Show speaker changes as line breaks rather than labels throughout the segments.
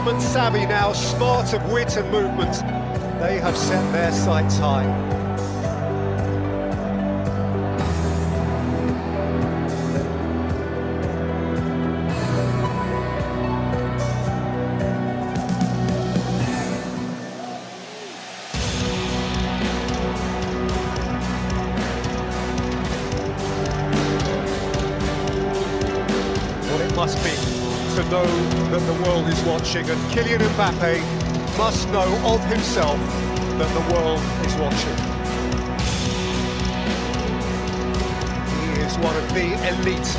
Instrument savvy now, smart of wit and movement. They have set their sights high. What it must be to know that the world is watching, and Kylian Mbappe must know of himself that the world is watching. He is one of the elite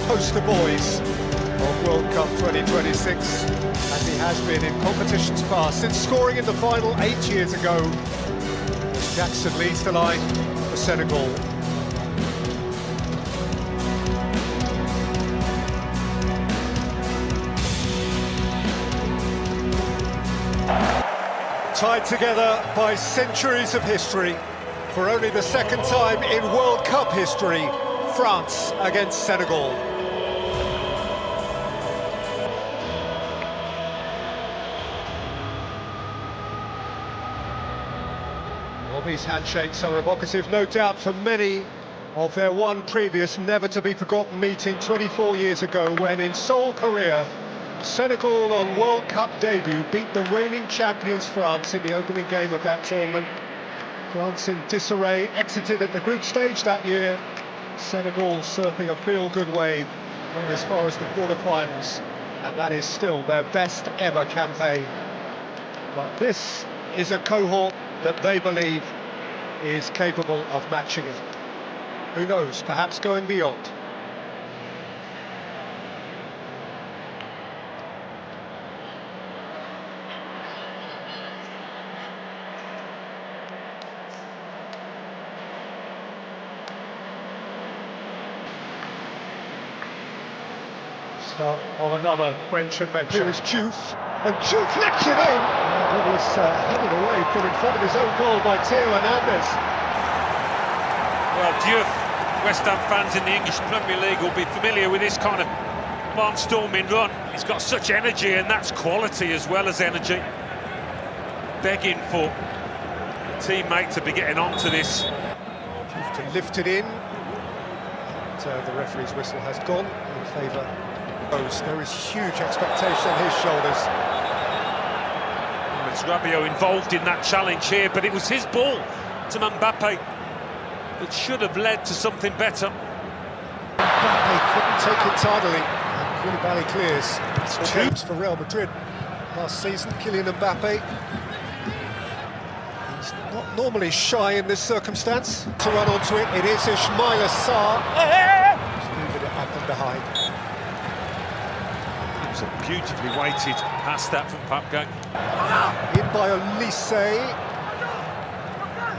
poster boys of World Cup 2026, and he has been in competitions past, since scoring in the final 8 years ago as Jackson leads the line for Senegal. Tied together by centuries of history, for only the second time in World Cup history, France against Senegal. Well, these handshakes are evocative, no doubt, for many of their one previous never-to-be-forgotten meeting 24 years ago, when in Seoul, Korea, Senegal on World Cup debut beat the reigning champions France in the opening game of that tournament. France in disarray, exited at the group stage that year. Senegal surfing a feel-good wave as far as the quarter-finals, and that is still their best ever campaign. But this is a cohort that they believe is capable of matching it. Who knows, perhaps going beyond. Of another French adventure. Here is Diouf, and Diouf lets it in! And it was headed away from in front of his own goal by Theo Hernandez.
Well, Diouf, West Ham fans in the English Premier League will be familiar with this kind of barnstorming run. He's got such energy, and that's quality as well as energy. Begging for a teammate to be getting onto this.
Diouf to lift it in. And, the referee's whistle has gone in favour. There is huge expectation on his shoulders.
It's Rabiot involved in that challenge here, but it was his ball to Mbappe that should have led to something better.
Mbappe couldn't take it tidily, and Koulibaly clears. It's two for Real Madrid last season. Kylian Mbappe, he's not normally shy in this circumstance. To run onto it, it is Ismaila Sarr. He's moving it up and behind.
Beautifully weighted past that from Papgay.
In by Olise.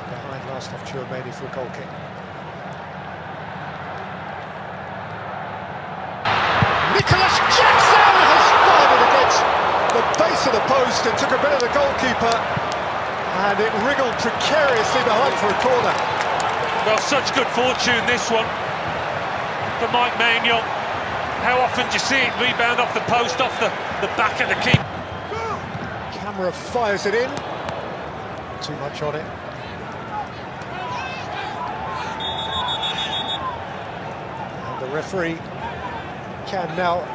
Behind last off Chouameni for a goal kick. Nicholas Jackson has fired it against the base of the post and took a bit of the goalkeeper, and it wriggled precariously behind for a corner.
Well, such good fortune this one for Mike Maignan. How often do you see it rebound off the post, off the back of the keeper?
Camera fires it in. Too much on it. And the referee can now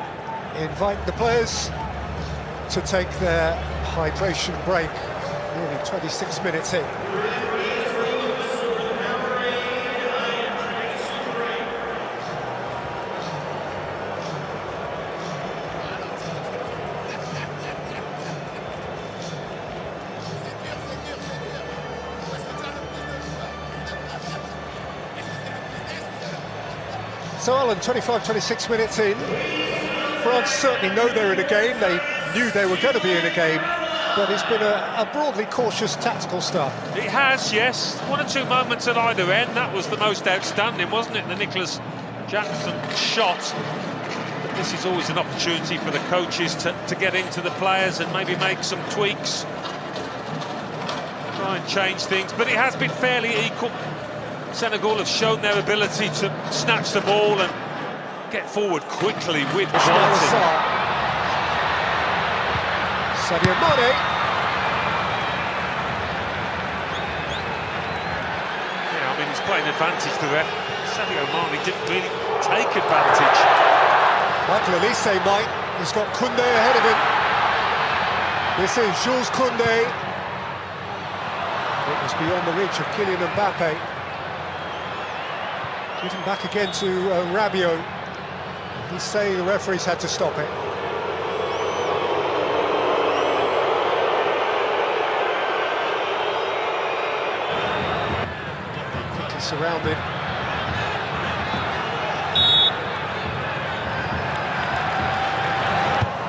invite the players to take their hydration break. Nearly 26 minutes in. So Alan, 25-26 minutes in, France certainly know they're in a game. They knew they were going to be in a game, but it's been a broadly cautious tactical start.
It has, yes. One or two moments at either end. That was the most outstanding, wasn't it? The Nicholas Jackson shot. But this is always an opportunity for the coaches to get into the players and maybe make some tweaks. Try and change things, but it has been fairly equal. Senegal have shown their ability to snatch the ball and get forward quickly with quality.
Sadio Mane.
Yeah, I mean, he's playing advantage, the ref. Sadio Mane didn't really take advantage.
Michael Olise might. He's got Koundé ahead of him. This is Jules Koundé. It was beyond the reach of Kylian Mbappe. Given back again to Rabiot. He's saying the referees had to stop it. Quickly surrounded.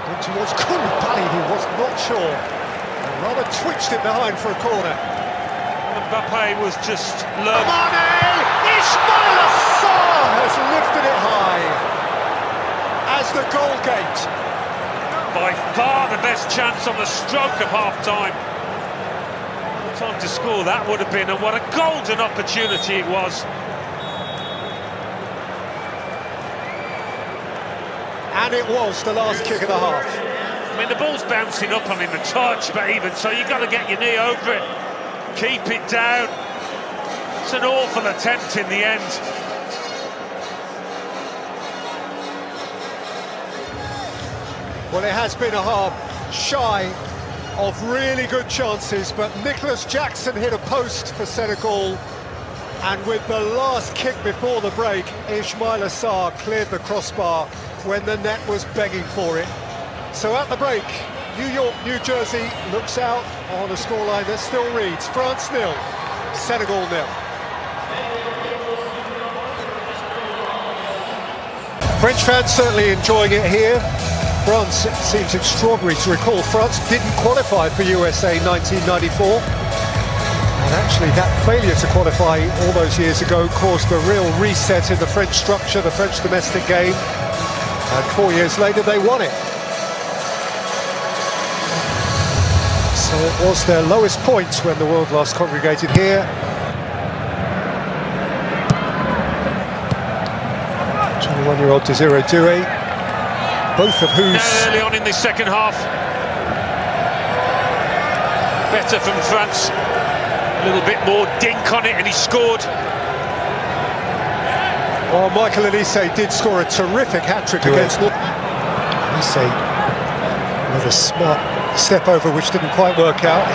In towards Koulibaly, who was not sure. And rather twitched it behind for a corner.
Mbappe was just low.
Mane! Ismail Assar has lifted it high as the goal gate.
By far the best chance on the stroke of half-time. What time to score that would have been, and what a golden opportunity it was.
And it was the last kick of the half.
I mean, the ball's bouncing up on him a touch, but even so, you've got to get your knee over it. Keep it down. It's an awful attempt in the end.
Well, it has been a half shy of really good chances, but Nicholas Jackson hit a post for Senegal, and with the last kick before the break, Ismail Assar cleared the crossbar when the net was begging for it. So at the break, New York, New Jersey looks out on a scoreline that still reads France 0, Senegal 0. French fans certainly enjoying it here. France, it seems extraordinary to recall, France didn't qualify for USA 1994. And actually that failure to qualify all those years ago caused a real reset in the French structure, the French domestic game. And 4 years later they won it. So it was their lowest points when the world last congregated here. 21-year-old Desiree Doué, both of whose...
Early on in this second half. Better from France. A little bit more dink on it and he scored.
Well, Michael Olise did score a terrific hat-trick against... Olise with a smart step over which didn't quite work out.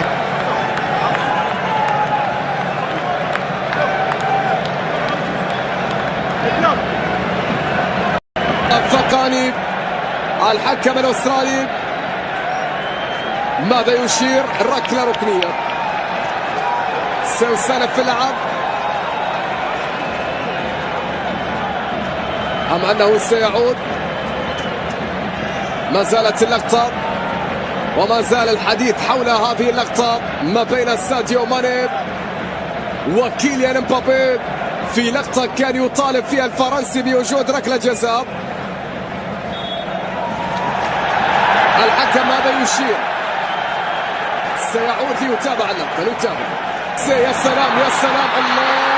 الفقاني الحكم الأسترالي ماذا يشير؟ ركلة ركنية سيسالف في اللعب أم أنه سيعود؟ ما زالت اللقطة وما زال الحديث حول هذه اللقطة ما بين ساديو ماني وكيليان امبابي في لقطة كان يطالب فيها الفرنسي بوجود ركلة جزاء. الحكم ماذا يشير؟ سيعود ليتابع اللقطة. نتابع. يا سلام يا سلام الله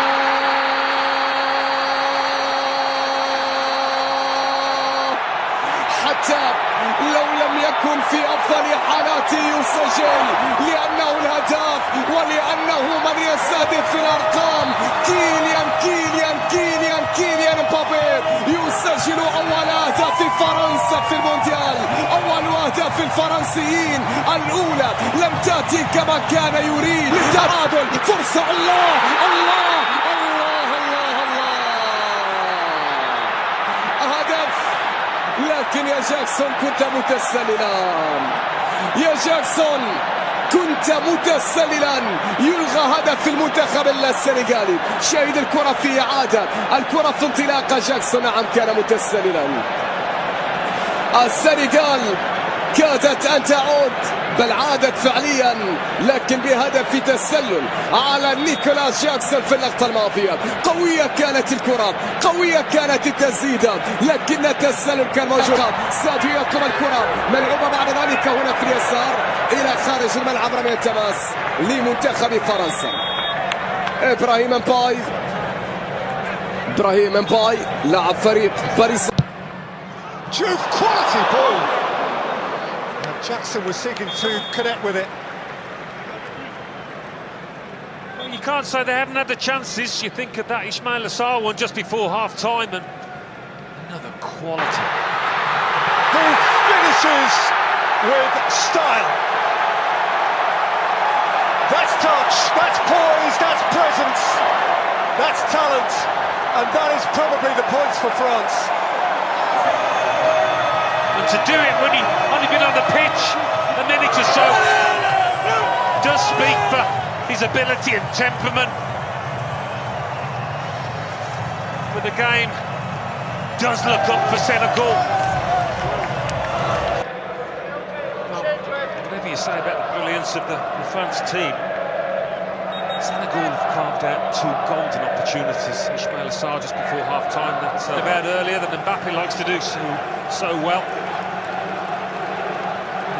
حتى لو لم يكن في أفضل حالاته يسجل لأنه الهداف ولأنه من يستهدف في الأرقام. كيليان مبابي يسجل أول هدف في فرنسا في المونديال، أول هدف في الفرنسيين، الأولى لم تأتي كما كان يريد. للتعادل فرصة. الله الله الله الله الله هدف. لكن يا جاكسون كنت متسللا، يا جاكسون كنت متسللا. يلغى هدف المنتخب السنغالي. شاهد الكرة في إعادة، الكرة في انطلاقة. جاكسون نعم كان متسللا. السنغال كادت أن تعود، بل عادت فعليا، لكن بهدف في تسلل على نيكولاس جاكسون في اللقطة الماضية. قوية كانت الكرة، قوية كانت التسديدة، لكن التسلل كان موجود. ساديو يطلب الكرة ملعوبة بعد ذلك هنا في اليسار إلى خارج الملعب. رمية تماس لمنتخب فرنسا. إبراهيم امباي لاعب فريق باريس.
Juve quality ball. Jackson was seeking to connect with it.
Well, you can't say they haven't had the chances. You think of that Ismail Assar one just before half-time, and another quality.
Who finishes with style. That's touch, that's poise, that's presence, that's talent, and that is probably the points for France.
And to do it when he's only been on the pitch a minute or so does speak for his ability and temperament. But the game does look up for Senegal. Well, whatever you say about the brilliance of the France team, Senegal have carved out two golden opportunities. Ismail Assar just before half-time, that's about earlier than Mbappe likes to do so well.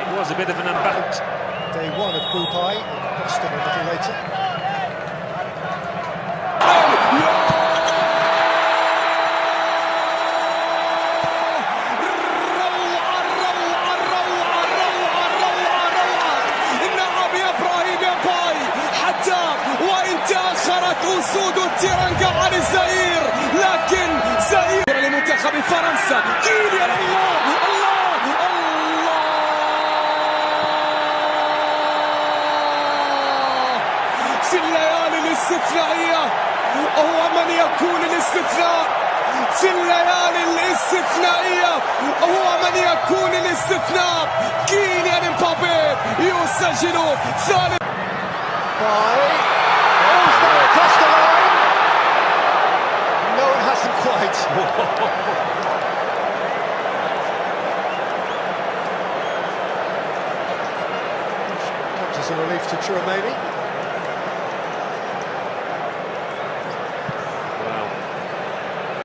It was a bit of an Mbappe.
Day one of Group I, Boston a little later.
أسود التيرانجا عن الزئير، لكن زئير لمنتخب فرنسا. كيليان الله الله الله في الليالي الاستثنائية هو من يكون الاستثناء. في الليالي الاستثنائية هو من يكون الاستثناء. كيليان امبابي يسجل ثالث.
Across the line. No, it hasn't quite. Comes as a relief to Chouameni.